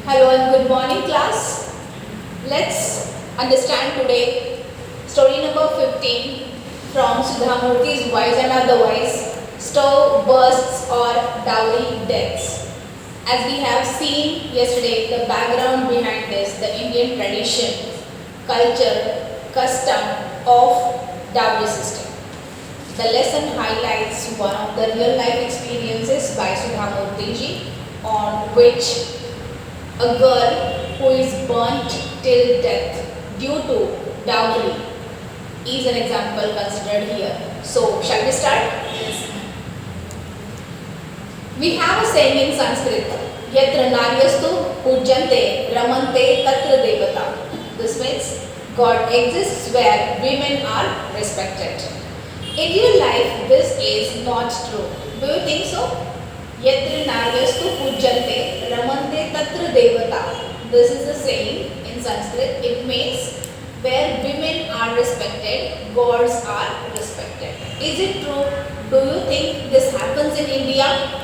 Hello and good morning class. Let's understand today story number 15 from Sudha Murthy's Wise and Otherwise, Stove Bursts or Dowry Deaths. As we have seen yesterday, the background behind this, the Indian tradition, culture, custom of dowry system. The lesson highlights one of the real life experiences by Sudha Murthy ji, on which a girl who is burnt till death due to dowry is an example considered here. So, shall we start? Yes. We have a saying in Sanskrit, Yatra naryastu pujyante ramante tatra devata. This means God exists where women are respected. In real life, this is not true. Do you think so? Yatra naryastu pujyante ramante tatra devata. This is the saying in Sanskrit. It means where women are respected, gods are respected. Is it true? Do you think this happens in India?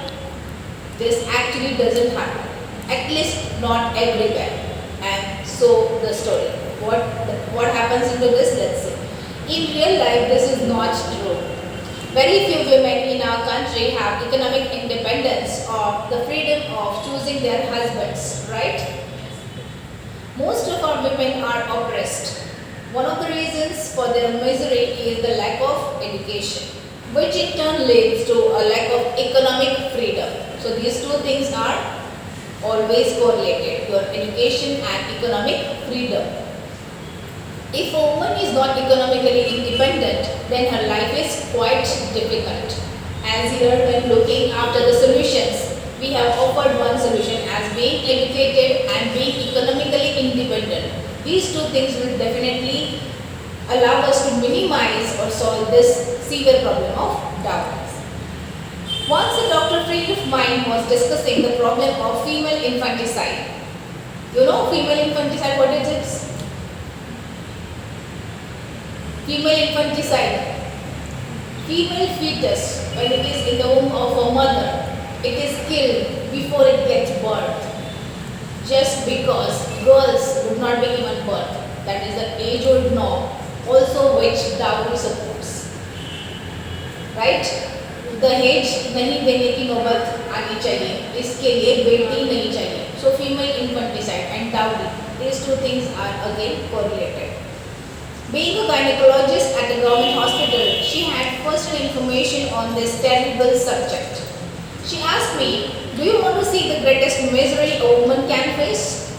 This actually doesn't happen. At least not everywhere. And so the story. What happens into this? Let's see. In real life, this is not true. Very few women in our country have economic independence or the freedom of choosing their husbands, right? Most of our women are oppressed. One of the reasons for their misery is the lack of education, which in turn leads to a lack of economic freedom. So these two things are always correlated, your education and economic freedom. If a woman is not economically independent, then her life is quite difficult. As here, when looking after the solutions, we have offered one solution as being educated and being economically independent. These two things will definitely allow us to minimize or solve this severe problem of dowries. Once a doctor friend of mine was discussing the problem of female infanticide. You know female infanticide, what is it? Female infanticide. Female fetus, when it is in the womb of a mother, it is killed before it gets birth. Just because girls would not be given birth. That is the age-old norm, also which dowry supports. Right? दहेज नहीं देने की नौबत आनी चाहिए, इसके लिए बेटी नहीं चाहिए. So female infanticide and dowry, these two things are again correlated. Being a gynecologist at a government hospital, she had first-hand information on this terrible subject. She asked me, do you want to see the greatest misery a woman can face?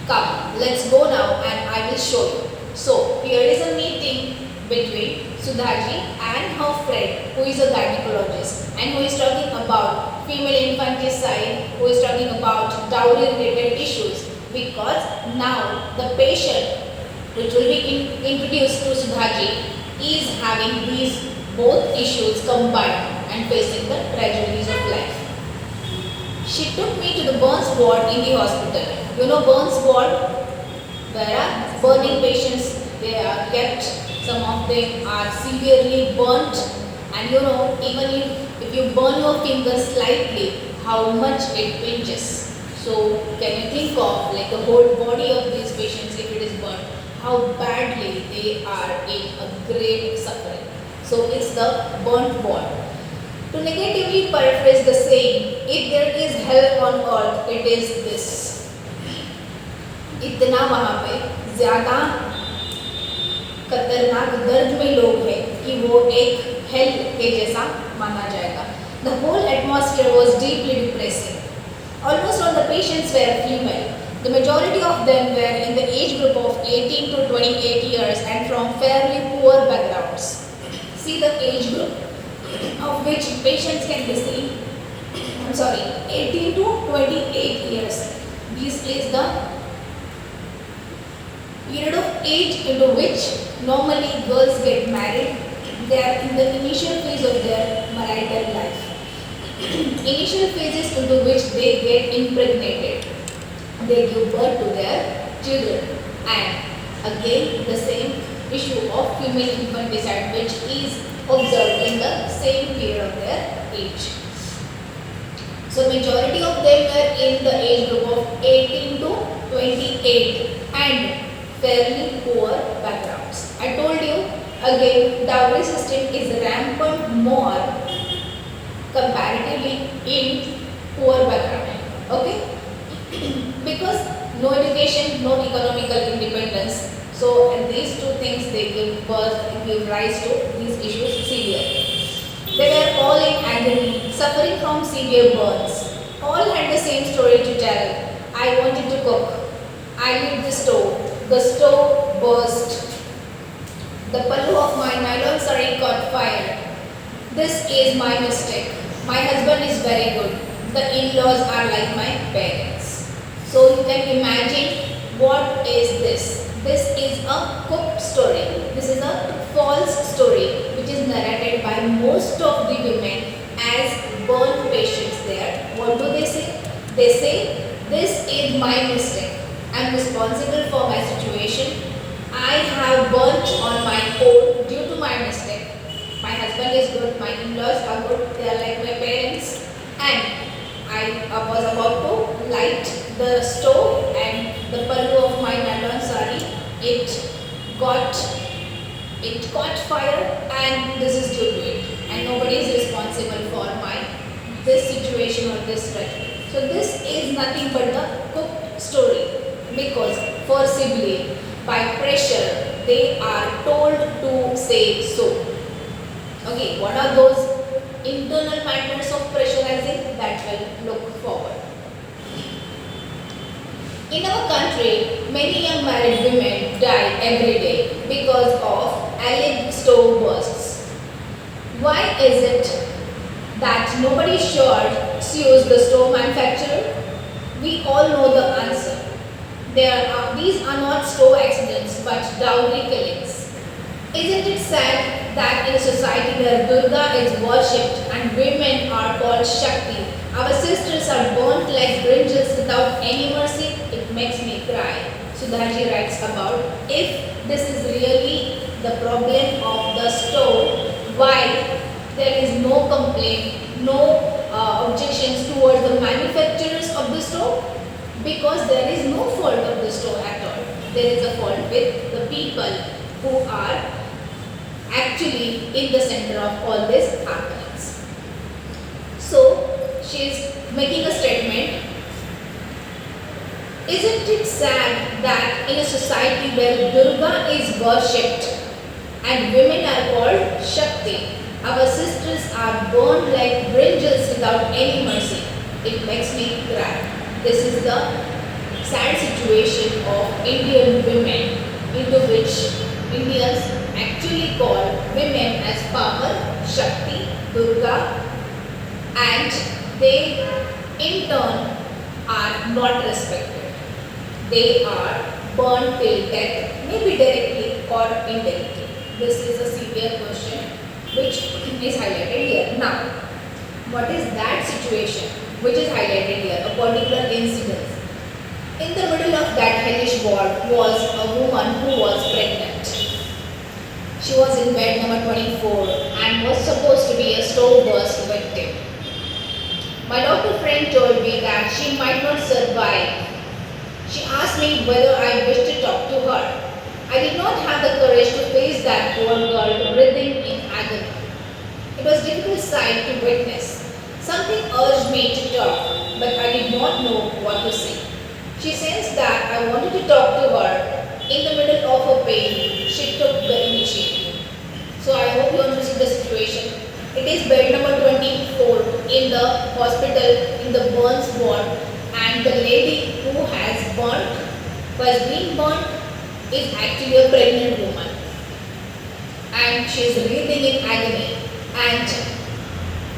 Come, let's go now and I will show you. So, here is a meeting between Sudhaji and her friend who is a gynecologist and who is talking about female infanticide, who is talking about dowry related issues, because now the patient which will be introduced to Sudhaji is having these both issues combined and facing the tragedies of life. She took me to the burns ward in the hospital. You know burns ward? There are burning patients, they are kept, some of them are severely burnt, and you know even if you burn your finger slightly, how much it pinches. So can you think of like the whole body of these patients if it is burnt, how badly they are in a great suffering. So it's the burnt ward. To negatively paraphrase the saying, if there is hell on earth, it is this. इतना वहाँ पे ज़्यादा खतरनाक दर्द में लोग हैं कि वो एक हेल के जैसा माना जाएगा. The whole atmosphere was deeply depressing. Almost all the patients were female. The majority of them were in the age group of 18 to 28 years and from fairly poor backgrounds. See the age group of which patients can be seen. 18 to 28 years. This is the period of age into which normally girls get married. They are in the initial phase of their marital life. Initial phases into which they get impregnated. They give birth to their children. And again the same issue of female infanticide which is observed in the same period of their age. So majority of them were in the age group of 18 to 28 and fairly poor backgrounds. I told you again, dowry system is rampant more comparatively in poor background. Okay? Because no education, no economical independence. So and these two things they give rise to these issues severely. They were all in agony, suffering from severe burns. All had the same story to tell. I wanted to cook. I lit the stove. The stove burst. The pallu of my nylon sari caught fire. This is my mistake. My husband is very good. The in-laws are like my parents. So you can imagine what is this. This is a cooked story. This is a false story which is narrated by most of the women as burn patients there. What do they say? They say, this is my mistake. I am responsible for my situation. I have burnt on my own due to my mistake. My husband is good, my in-laws are good, they are like my parents. And I was about to light the stove and the pallu of my nylon sari, it caught fire and this is due to it. And nobody is responsible for this situation or this tragedy. So this is nothing but the cooked story because forcibly by pressure they are told to say so. Okay, what are those internal matters of pressurizing that will look forward. In our country, many young married women die every day because of alleged stove bursts. Why is it that nobody sure sues the stove manufacturer? We all know the answer. These are not stove accidents but dowry killings. Isn't it sad that in a society where Durga is worshipped and women are called Shakti, our sisters are burnt like brinjals without any mercy? It makes me cry. Sudhaji writes about, if this is really the problem of the stove, why there is no complaint, no objections towards the manufacturers of the stove? Because there is no fault of the stove at all. There is a fault with the people who are actually in the center of all these happenings. So she is making a statement. Isn't it sad that in a society where Durga is worshipped and women are called Shakti, our sisters are burned like brinjals without any mercy? It makes me cry. This is the sad situation of Indian women, into which Indians actually call women as power, Shakti, Durga, and they in turn are not respected. They are burned till death, maybe directly or indirectly. This is a severe question which is highlighted here. Now, what is that situation which is highlighted here? A particular incident. In the middle of that hellish war was a woman who was pregnant. She was in bed number 24 and was supposed to be a stove burst victim. My doctor friend told me that she might not survive. She asked me whether I wished to talk to her. I did not have the courage to face that poor girl breathing in agony. It was a difficult sight to witness. Something urged me to talk, but I did not know what to say. She sensed that I wanted to talk to her. In the middle of her pain, she took the initiative. So I hope you understand the situation. It is bed number 24 in the hospital in the burns ward, and the lady who has been burnt is actually a pregnant woman. And she is breathing in agony. And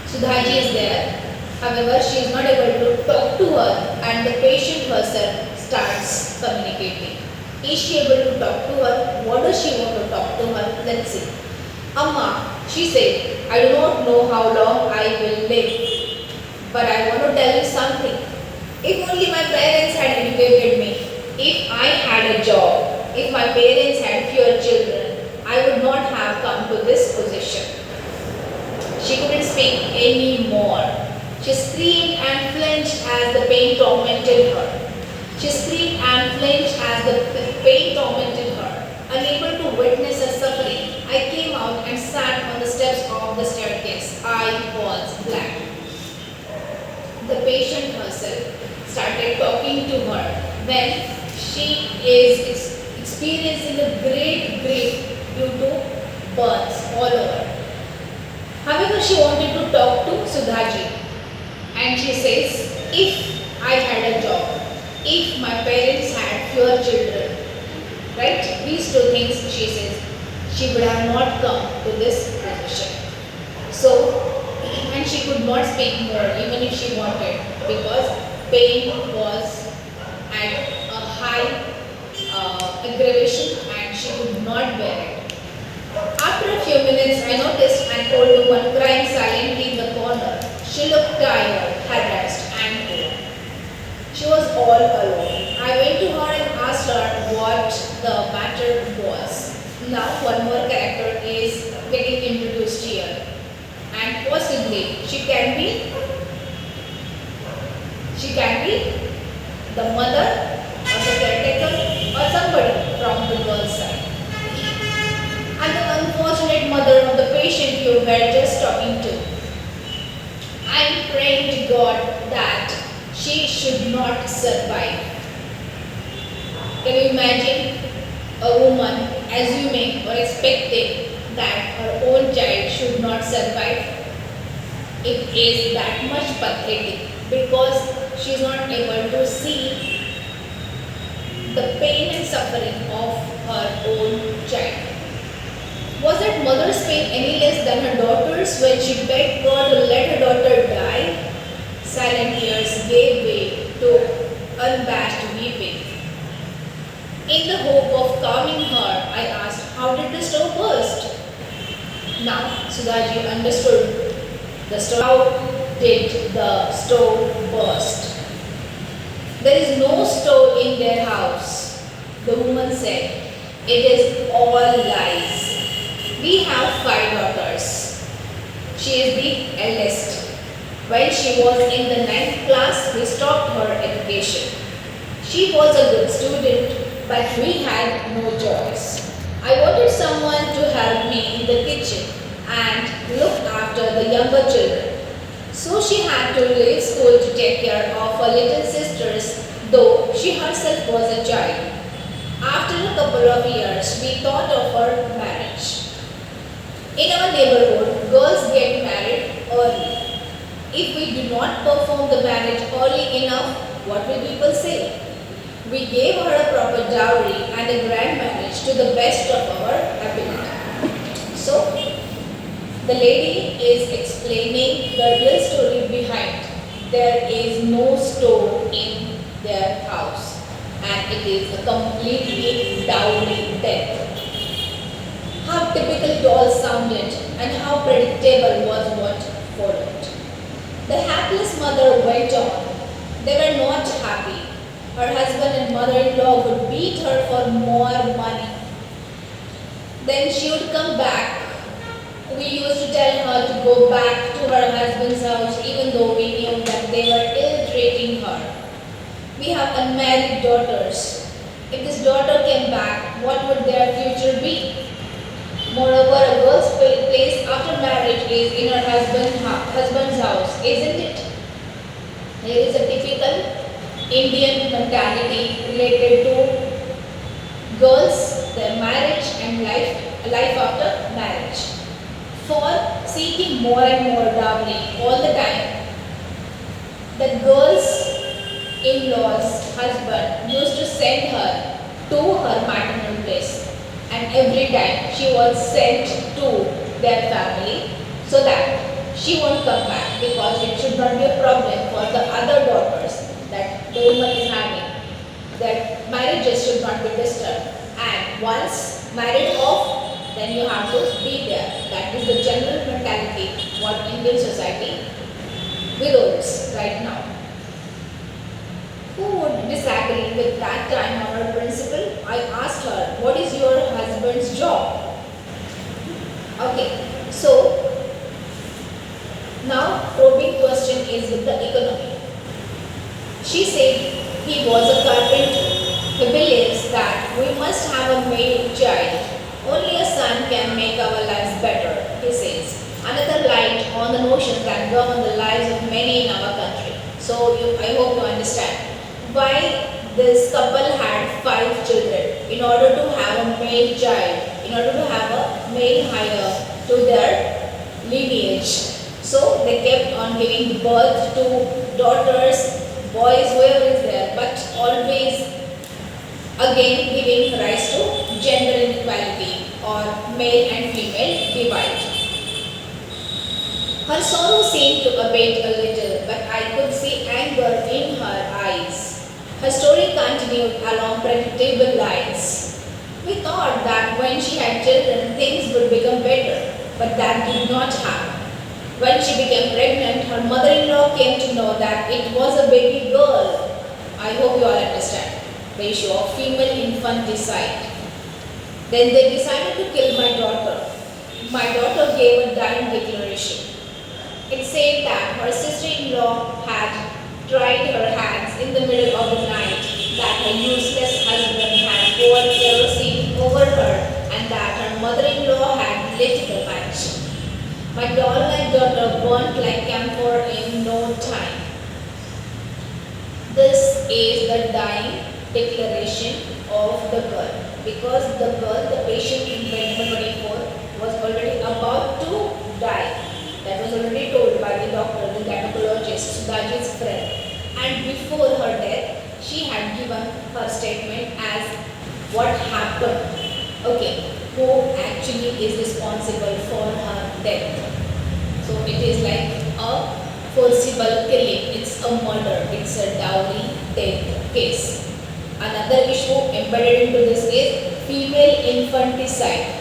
Sudhaji is there. However, she is not able to talk to her, and the patient herself starts communicating. Is she able to talk to her? What does she want to talk to her? Let's see. Amma, she said, I do not know how long I will live, but I want to tell you something. If only my parents had educated me, if I had a job, if my parents had fewer children, I would not have come to this position. She couldn't speak any more. She screamed and flinched as the pain tormented her. She screamed and flinched as the pain tormented her. Unable to witness her suffering, I came out and sat on the steps of the staircase. I was blank. The patient herself started talking to her when she is experiencing a great grief due to burns all over. However, she wanted to talk to Sudhaji, and she says, if I had a job, if my parents had fewer children, right? These two things, she says, she would have not come to this position. So, and she could not speak more even if she wanted, because pain was at a high aggravation and she could not bear it. After a few minutes, I noticed an old woman crying silently in the corner. She looked tired, harassed, and poor. She was all alone. I went to her and asked her what the matter was. Now, one more character is getting introduced here, and possibly she can be the mother or the caretaker or somebody from the girl's side. And the unfortunate mother of the patient you were just talking to. I am praying to God that she should not survive. Can you imagine a woman assuming or expecting that her own child should not survive? It is that much pathetic because she is not able to see the pain and suffering of her own child. Was that mother's pain any less than her daughter's when she begged God to let her daughter die? Silent tears gave way to unabashed weeping. In the hope of calming her, I asked, how did the stove burst? Now Sudhaji understood the stove. How did the stove burst? There is no stove in their house. The woman said, it is all lies. We have 5 daughters. She is the eldest. When she was in the 9th class, we stopped her education. She was a good student, but we had no choice. I wanted someone to help me in the kitchen and look after the younger children. So she had to leave school to take care of her little sisters, though she herself was a child. After a couple of years, we thought of her marriage. In our neighborhood, girls get married early. If we do not perform the marriage early enough, what will people say? We gave her a proper dowry and a grand marriage to the best of our ability. So, the lady is explaining the real story behind. There is no stove in their house and it is a completely dowry death. How typical it all sounded and how predictable was what followed. The hapless mother went on. They were not happy. Her husband and mother-in-law would beat her for more money. Then she would come back. We used to tell her to go back to her husband's house even though we knew that they were ill-treating her. We have unmarried daughters. If this daughter came back, what would their future be? Moreover, a girl's place after marriage is in her husband's house, isn't it? There is a typical Indian mentality related to girls, their marriage and life after marriage. For seeking more and more dowry all the time, the girl's in-laws husband used to send her to her maternal place. And every time she was sent to their family so that she won't come back because it should not be a problem for the other daughters that the woman is having. That marriages should not be disturbed. And once married off, then you have to be there. That is the general mentality what Indian society widows right now. Who would disagree with that time honored principle? I asked her, what is your husband's job? Okay, so now probing question is with the economy. She said he was a carpenter. He believes that we must have a male child. Only a son can make our lives better, he says. Another light on the notions that govern the lives of many in our country. So I hope you understand why this couple had 5 children. In order to have a male child, in order to have a male heir to their lineage. So they kept on giving birth to daughters, boys, whoever is there, but always again giving rise to gender inequality or male and female divide. Her sorrow seemed to abate a little, but I could see anger in her eyes. Her story continued along predictable lines. We thought that when she had children, things would become better, but that did not happen. When she became pregnant, her mother-in-law came to know that it was a baby girl. I hope you all understand the issue of female infanticide. Then they decided to kill my daughter. My daughter gave a dying declaration. It said that her sister-in-law had tried her hands in the middle of the night, that her useless husband had poured kerosene over her, and that her mother-in-law had lit the match. My doll-like daughter burnt like camphor in no time. This is the dying declaration of the girl, because the girl, the patient in bed number 24, was already about to die. That was already told by the doctor, the gynecologist, Sudhaji's friend. And before her death, she had given her statement as what happened. Okay, who actually is responsible for her death. So it is like a forcible killing. It's a murder. It's a dowry death case. Another issue embedded into this is female infanticide.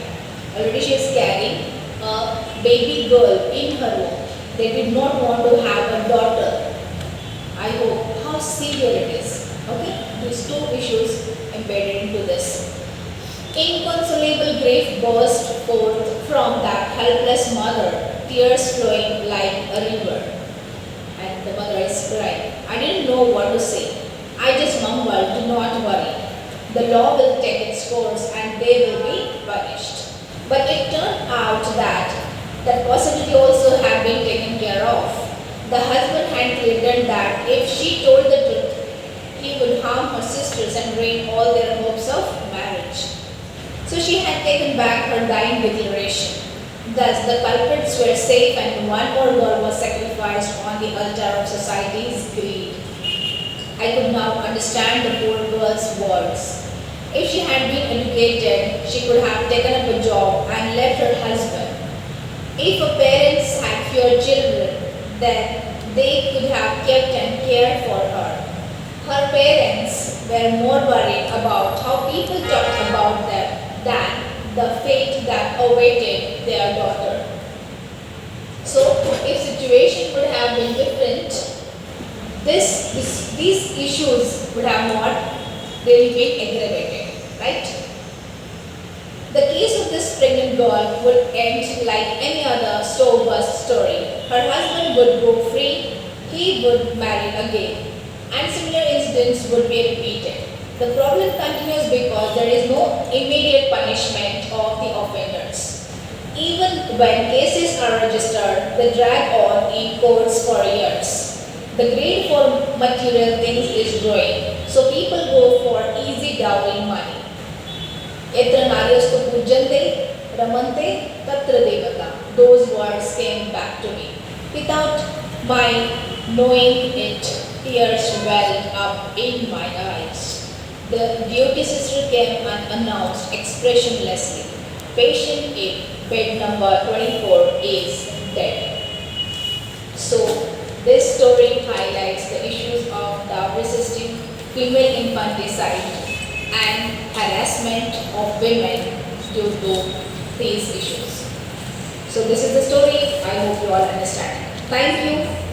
Already she is carrying a baby girl in her womb. They did not want to have a daughter. I hope how severe it is. Okay, these 2 issues embedded into this. Inconsolable grief burst forth from that helpless mother, tears flowing like a river. And the mother is crying. I didn't know what to say. I just mumbled, do not worry. The law will take its course and they will be punished. But it turned out that that possibility also had been taken care of. The husband had threatened that if she told the truth, he would harm her sisters and ruin all their hopes of marriage. So she had taken back her dying declaration. Thus the culprits were safe and one more girl was sacrificed on the altar of society's greed. I could now understand the poor girl's words. If she had been educated, she could have taken up a job and left her husband. If her parents had fewer children, then they could have kept and cared for her. Her parents were more worried about how people talked about them than the fate that awaited their daughter. So, if situation would have been different, these issues would have not really been aggravated, right? The case of this pregnant girl would end like any other store bust story. Her husband would go free, he would marry again, and similar incidents would be repeated. The problem continues because there is no immediate punishment of the offenders. Even when cases are registered, they drag on in courts for years. The greed for material things is growing, so people go for easy dowry money. Yatra naryastu pujyante ramante tatra devata. Those words came back to me. Without my knowing it, tears welled up in my eyes. The duty sister came unannounced, expressionlessly. Patient in bed number 24 is dead. So, this story highlights the issues of dowry system, female infanticide, and harassment of women due to these issues. So, this is the story. I hope you all understand. Thank you.